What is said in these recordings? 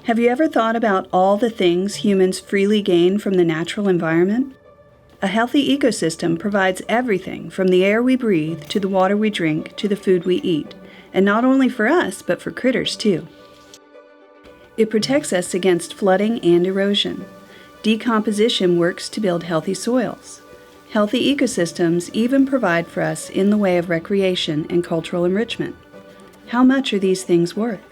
Have you ever thought about all the things humans freely gain from the natural environment? A healthy ecosystem provides everything from the air we breathe to the water we drink to the food we eat, and not only for us, but for critters too. It protects us against flooding and erosion. Decomposition works to build healthy soils. Healthy ecosystems even provide for us in the way of recreation and cultural enrichment. How much are these things worth?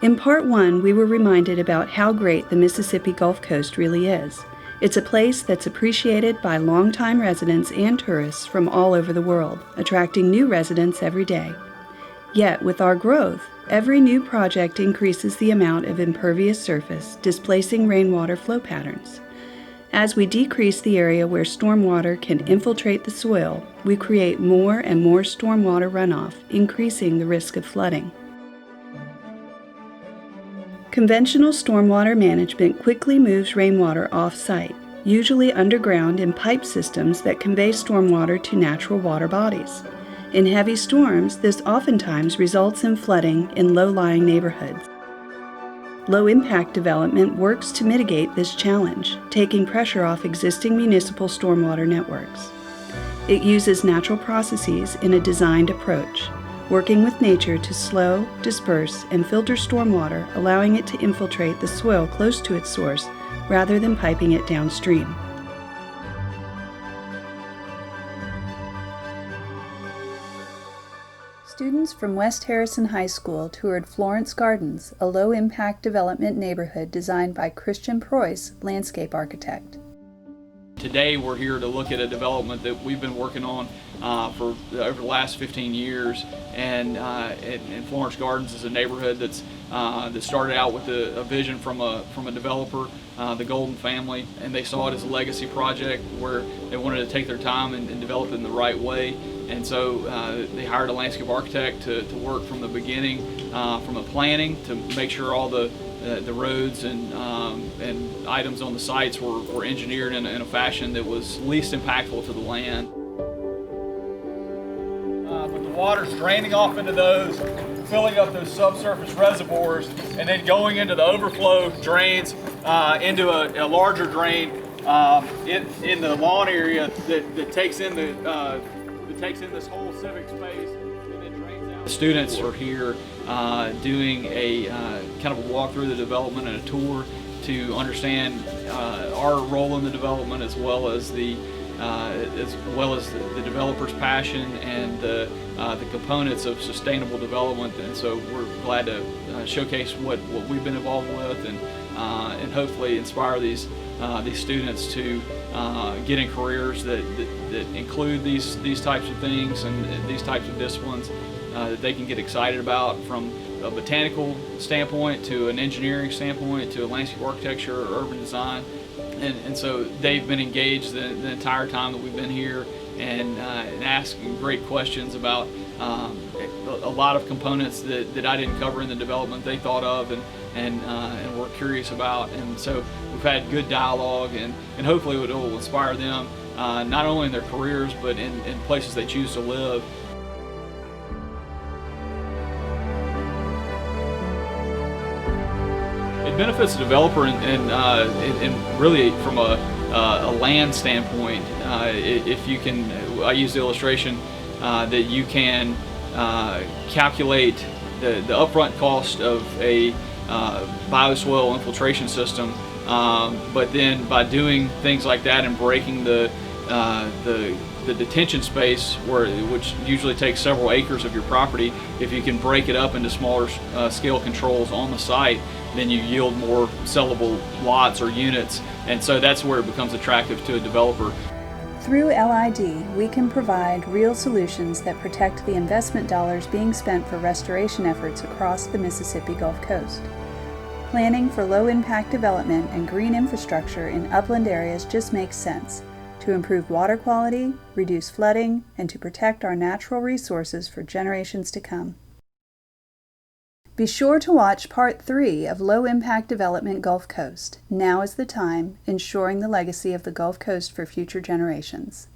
In Part 1, we were reminded about how great the Mississippi Gulf Coast really is. It's a place that's appreciated by longtime residents and tourists from all over the world, attracting new residents every day. Yet, with our growth, every new project increases the amount of impervious surface, displacing rainwater flow patterns. As we decrease the area where stormwater can infiltrate the soil, we create more and more stormwater runoff, increasing the risk of flooding. Conventional stormwater management quickly moves rainwater off-site, usually underground in pipe systems that convey stormwater to natural water bodies. In heavy storms, this oftentimes results in flooding in low-lying neighborhoods. Low-impact development works to mitigate this challenge, taking pressure off existing municipal stormwater networks. It uses natural processes in a designed approach, working with nature to slow, disperse, and filter stormwater, allowing it to infiltrate the soil close to its source rather than piping it downstream. Students from West Harrison High School toured Florence Gardens, a low-impact development neighborhood designed by Christian Preuss, landscape architect. Today we're here to look at a development that we've been working on for over the last 15 years, and Florence Gardens is a neighborhood that started out with a vision from a developer, the Golden family, and they saw it as a legacy project where they wanted to take their time and develop it in the right way. And so they hired a landscape architect to work from the beginning, from the planning to make sure all the roads and items on the sites were engineered in a fashion that was least impactful to the land. With the water's draining off into those, filling up those subsurface reservoirs, and then going into the overflow drains into a larger drain in the lawn area that takes in this whole civic space and then drains out. The students are here doing a kind of a walk through the development and a tour to understand our role in the development, as well as the developer's passion and the components of sustainable development. And so we're glad to showcase what we've been involved with, and hopefully inspire these students to get in careers that include these types of things and these types of disciplines that they can get excited about, from a botanical standpoint to an engineering standpoint to a landscape architecture or urban design. And so they've been engaged the entire time that we've been here, and asking great questions about a lot of components that I didn't cover in the development they thought of and were curious about. And so we've had good dialogue, and hopefully it will inspire them not only in their careers but in places they choose to live. It benefits the developer and really from a land standpoint. If you can, I use the illustration that you can calculate the upfront cost of a bioswale infiltration system, but then by doing things like that and breaking the detention space, which usually takes several acres of your property, if you can break it up into smaller scale controls on the site, then you yield more sellable lots or units, and so that's where it becomes attractive to a developer. Through LID, we can provide real solutions that protect the investment dollars being spent for restoration efforts across the Mississippi Gulf Coast. Planning for low-impact development and green infrastructure in upland areas just makes sense to improve water quality, reduce flooding, and to protect our natural resources for generations to come. Be sure to watch Part 3 of Low Impact Development Gulf Coast. Now is the time, ensuring the legacy of the Gulf Coast for future generations.